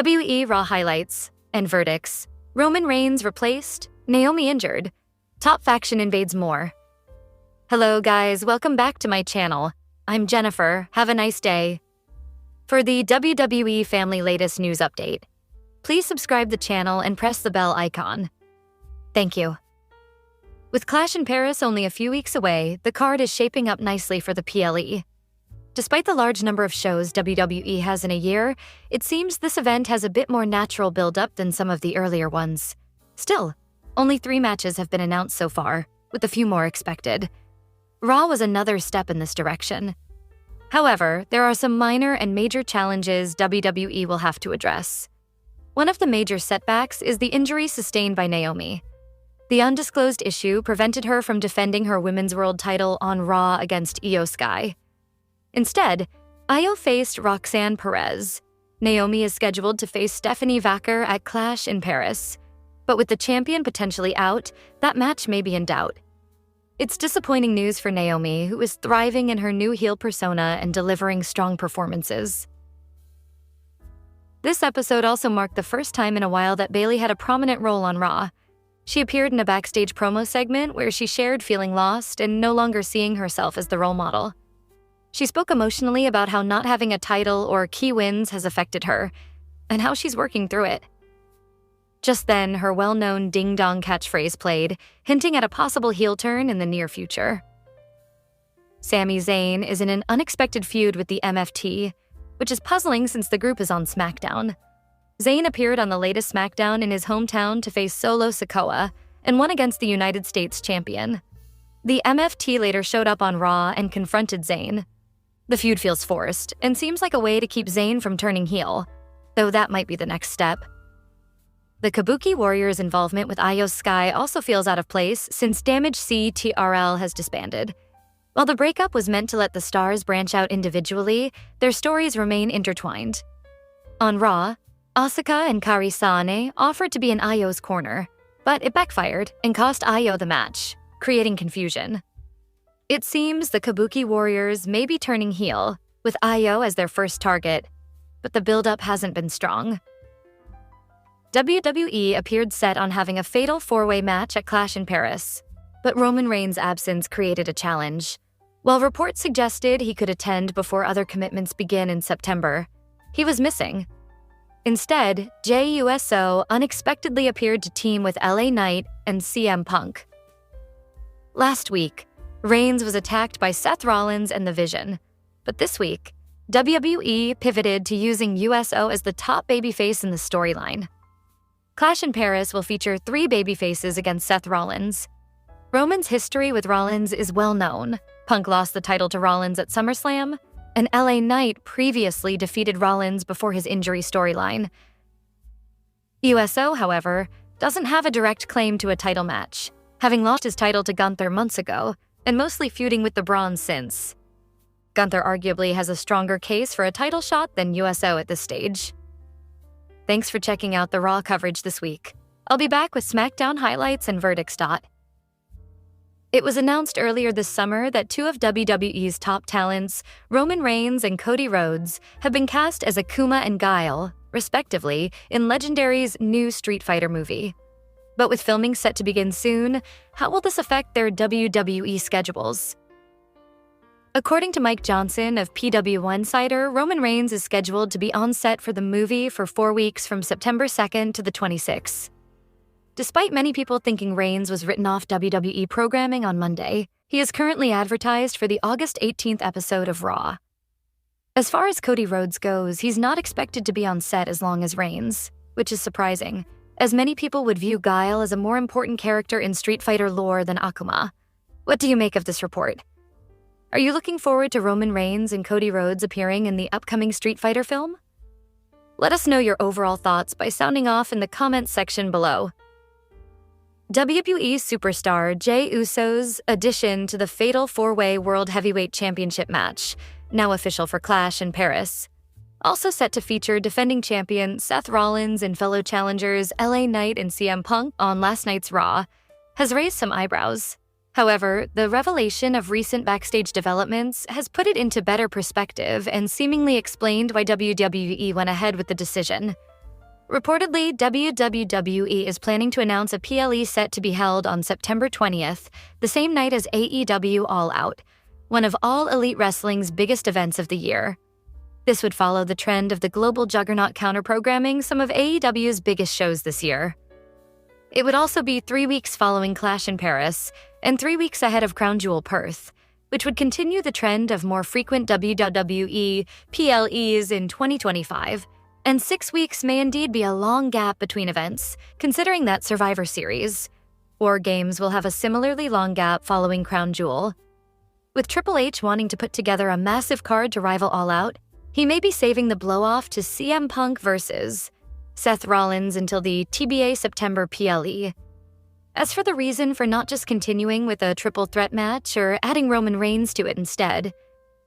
WE Raw highlights and verdicts. Roman Reigns replaced, Naomi injured. Top faction invades more. Hello guys, welcome back to my channel. I'm Jennifer, have a nice day. For the WWE family latest news update, please subscribe the channel and press the bell icon. Thank you. With Clash in Paris only a few weeks away, the card is shaping up nicely for the PLE. Despite the large number of shows WWE has in a year, it seems this event has a bit more natural build-up than some of the earlier ones. Still, only 3 matches have been announced so far, with a few more expected. Raw was another step in this direction. However, there are some minor and major challenges WWE will have to address. One of the major setbacks is the injury sustained by Naomi. The undisclosed issue prevented her from defending her Women's World title on Raw against Io Sky. Instead, Io faced Roxanne Perez. Naomi is scheduled to face Stephanie Vaquer at Clash in Paris. But with the champion potentially out, that match may be in doubt. It's disappointing news for Naomi, who is thriving in her new heel persona and delivering strong performances. This episode also marked the first time in a while that Bayley had a prominent role on Raw. She appeared in a backstage promo segment where she shared feeling lost and no longer seeing herself as the role model. She spoke emotionally about how not having a title or key wins has affected her, and how she's working through it. Just then, her well-known ding-dong catchphrase played, hinting at a possible heel turn in the near future. Sami Zayn is in an unexpected feud with the MFT, which is puzzling since the group is on SmackDown. Zayn appeared on the latest SmackDown in his hometown to face Solo Sikoa and won against the United States champion. The MFT later showed up on Raw and confronted Zayn. The feud feels forced and seems like a way to keep Zayn from turning heel, though that might be the next step. The Kabuki Warriors' involvement with Io Sky also feels out of place since Damage CTRL has disbanded. While the breakup was meant to let the stars branch out individually, their stories remain intertwined. On Raw, Asuka and Kairi Sane offered to be in Io's corner, but it backfired and cost Io the match, creating confusion. It seems the Kabuki Warriors may be turning heel, with Io as their first target, but the build-up hasn't been strong. WWE appeared set on having a fatal 4-way match at Clash in Paris, but Roman Reigns' absence created a challenge. While reports suggested he could attend before other commitments begin in September, he was missing. Instead, Jey Uso unexpectedly appeared to team with LA Knight and CM Punk. Last week, Reigns was attacked by Seth Rollins and The Vision, but this week, WWE pivoted to using USO as the top babyface in the storyline. Clash in Paris will feature 3 babyfaces against Seth Rollins. Roman's history with Rollins is well known. Punk lost the title to Rollins at SummerSlam, and LA Knight previously defeated Rollins before his injury storyline. USO, however, doesn't have a direct claim to a title match, having lost his title to Gunther months ago, and mostly feuding with the Braun since. Gunther arguably has a stronger case for a title shot than USO at this stage. Thanks for checking out the Raw coverage this week. I'll be back with SmackDown highlights and verdicts. It was announced earlier this summer that 2 of WWE's top talents, Roman Reigns and Cody Rhodes, have been cast as Akuma and Guile, respectively, in Legendary's new Street Fighter movie. But with filming set to begin soon, how will this affect their WWE schedules? According to Mike Johnson of PW Insider, Roman Reigns is scheduled to be on set for the movie for 4 weeks from September 2nd to the 26th. Despite many people thinking Reigns was written off WWE programming on Monday, he is currently advertised for the August 18th episode of Raw. As far as Cody Rhodes goes, he's not expected to be on set as long as Reigns, which is surprising, as many people would view Guile as a more important character in Street Fighter lore than Akuma. What do you make of this report? Are you looking forward to Roman Reigns and Cody Rhodes appearing in the upcoming Street Fighter film? Let us know your overall thoughts by sounding off in the comments section below. WWE superstar Jey Uso's addition to the fatal 4-way World Heavyweight Championship match, now official for Clash in Paris, also set to feature defending champion Seth Rollins and fellow challengers LA Knight and CM Punk on last night's Raw, has raised some eyebrows. However, the revelation of recent backstage developments has put it into better perspective and seemingly explained why WWE went ahead with the decision. Reportedly, WWE is planning to announce a PLE set to be held on September 20th, the same night as AEW All Out, one of All Elite Wrestling's biggest events of the year. This would follow the trend of the global juggernaut counter-programming some of AEW's biggest shows this year. It would also be 3 weeks following Clash in Paris and 3 weeks ahead of Crown Jewel Perth, which would continue the trend of more frequent WWE PLEs in 2025. And 6 weeks may indeed be a long gap between events, considering that Survivor Series. War Games will have a similarly long gap following Crown Jewel. With Triple H wanting to put together a massive card to rival All Out, he may be saving the blow-off to CM Punk versus Seth Rollins until the TBA September PLE. As for the reason for not just continuing with a triple threat match or adding Roman Reigns to it instead,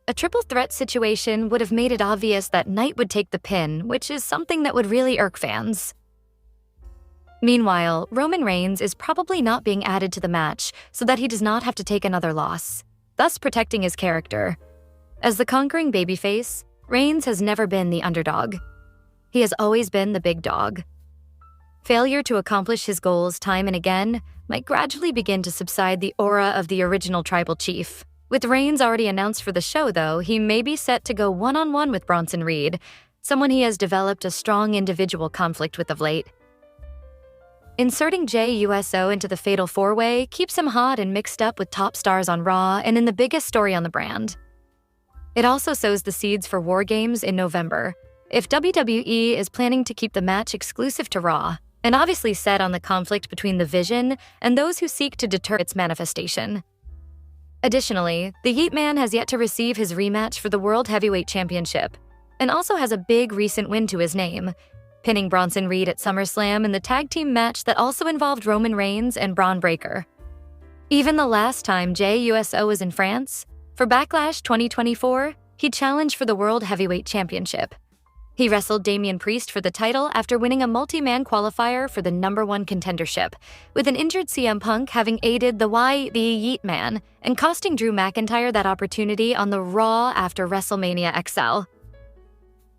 a triple threat situation would have made it obvious that Knight would take the pin, which is something that would really irk fans. Meanwhile, Roman Reigns is probably not being added to the match so that he does not have to take another loss, thus protecting his character. As the conquering babyface, Reigns has never been the underdog. He has always been the big dog. Failure to accomplish his goals time and again might gradually begin to subside the aura of the original tribal chief. With Reigns already announced for the show, though, he may be set to go one-on-one with Bronson Reed, someone he has developed a strong individual conflict with of late. Inserting Jey Uso into the Fatal 4-Way keeps him hot and mixed up with top stars on Raw and in the biggest story on the brand. It also sows the seeds for War Games in November, if WWE is planning to keep the match exclusive to Raw, and obviously set on the conflict between the Vision and those who seek to deter its manifestation. Additionally, the Yeet Man has yet to receive his rematch for the World Heavyweight Championship, and also has a big recent win to his name, pinning Bronson Reed at SummerSlam in the tag team match that also involved Roman Reigns and Braun Breaker. Even the last time Jey Uso was in France, for Backlash 2024, he challenged for the World Heavyweight Championship. He wrestled Damian Priest for the title after winning a multi-man qualifier for the #1 contendership, with an injured CM Punk having aided the Yeet Man and costing Drew McIntyre that opportunity on the Raw after WrestleMania XL.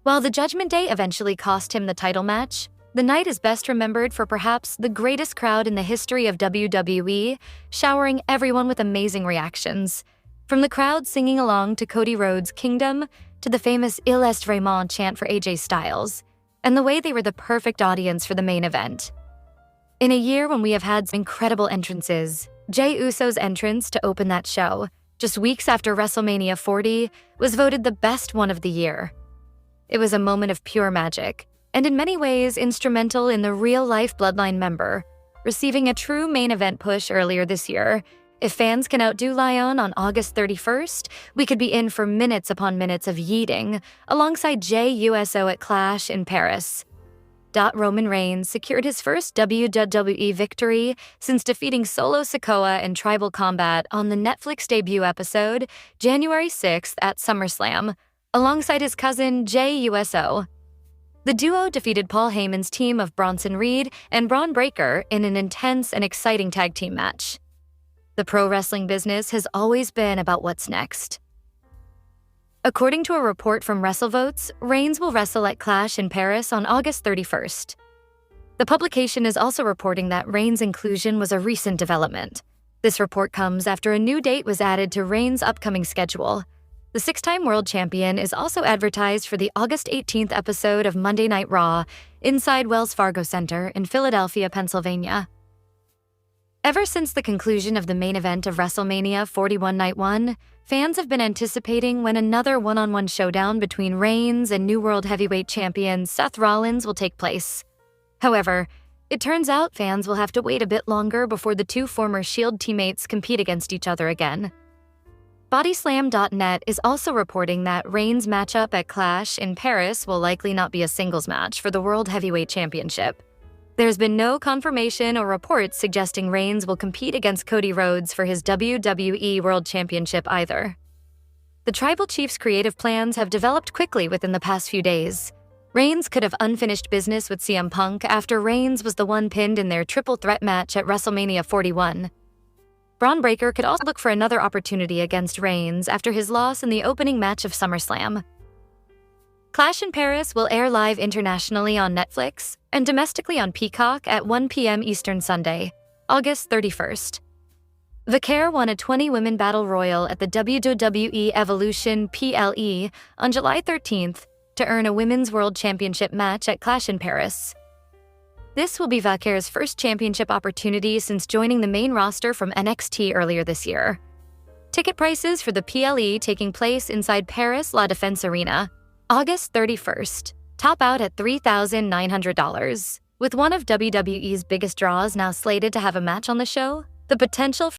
While the Judgment Day eventually cost him the title match, the night is best remembered for perhaps the greatest crowd in the history of WWE, showering everyone with amazing reactions. From the crowd singing along to Cody Rhodes' Kingdom, to the famous Il est vraiment chant for AJ Styles, and the way they were the perfect audience for the main event. In a year when we have had some incredible entrances, Jey Uso's entrance to open that show, just weeks after WrestleMania 40, was voted the best one of the year. It was a moment of pure magic, and in many ways instrumental in the real-life Bloodline member, receiving a true main event push earlier this year. If fans can outdo Lyon on August 31st, we could be in for minutes upon minutes of yeeting, alongside Jey Uso at Clash in Paris. Roman Reigns secured his first WWE victory since defeating Solo Sikoa in Tribal Combat on the Netflix debut episode, January 6th at SummerSlam, alongside his cousin Jey Uso. The duo defeated Paul Heyman's team of Bronson Reed and Braun Breaker in an intense and exciting tag team match. The pro wrestling business has always been about what's next. According to a report from WrestleVotes, Reigns will wrestle at Clash in Paris on August 31st. The publication is also reporting that Reigns' inclusion was a recent development. This report comes after a new date was added to Reigns' upcoming schedule. The 6-time world champion is also advertised for the August 18th episode of Monday Night Raw inside Wells Fargo Center in Philadelphia, Pennsylvania. Ever since the conclusion of the main event of WrestleMania 41 Night 1, fans have been anticipating when another one-on-one showdown between Reigns and new World Heavyweight Champion Seth Rollins will take place. However, it turns out fans will have to wait a bit longer before the two former Shield teammates compete against each other again. Bodyslam.net is also reporting that Reigns' matchup at Clash in Paris will likely not be a singles match for the World Heavyweight Championship. There's been no confirmation or reports suggesting Reigns will compete against Cody Rhodes for his WWE World Championship either. The Tribal Chief's creative plans have developed quickly within the past few days. Reigns could have unfinished business with CM Punk after Reigns was the one pinned in their triple threat match at WrestleMania 41. Braun Breaker could also look for another opportunity against Reigns after his loss in the opening match of SummerSlam. Clash in Paris will air live internationally on Netflix and domestically on Peacock at 1 p.m. Eastern Sunday, August 31st. Vaquer won a 20-women battle royal at the WWE Evolution PLE on July 13th to earn a Women's World Championship match at Clash in Paris. This will be Vaquer's first championship opportunity since joining the main roster from NXT earlier this year. Ticket prices for the PLE taking place inside Paris La Défense Arena, August 31st, top out at $3,900. With one of WWE's biggest draws now slated to have a match on the show, the potential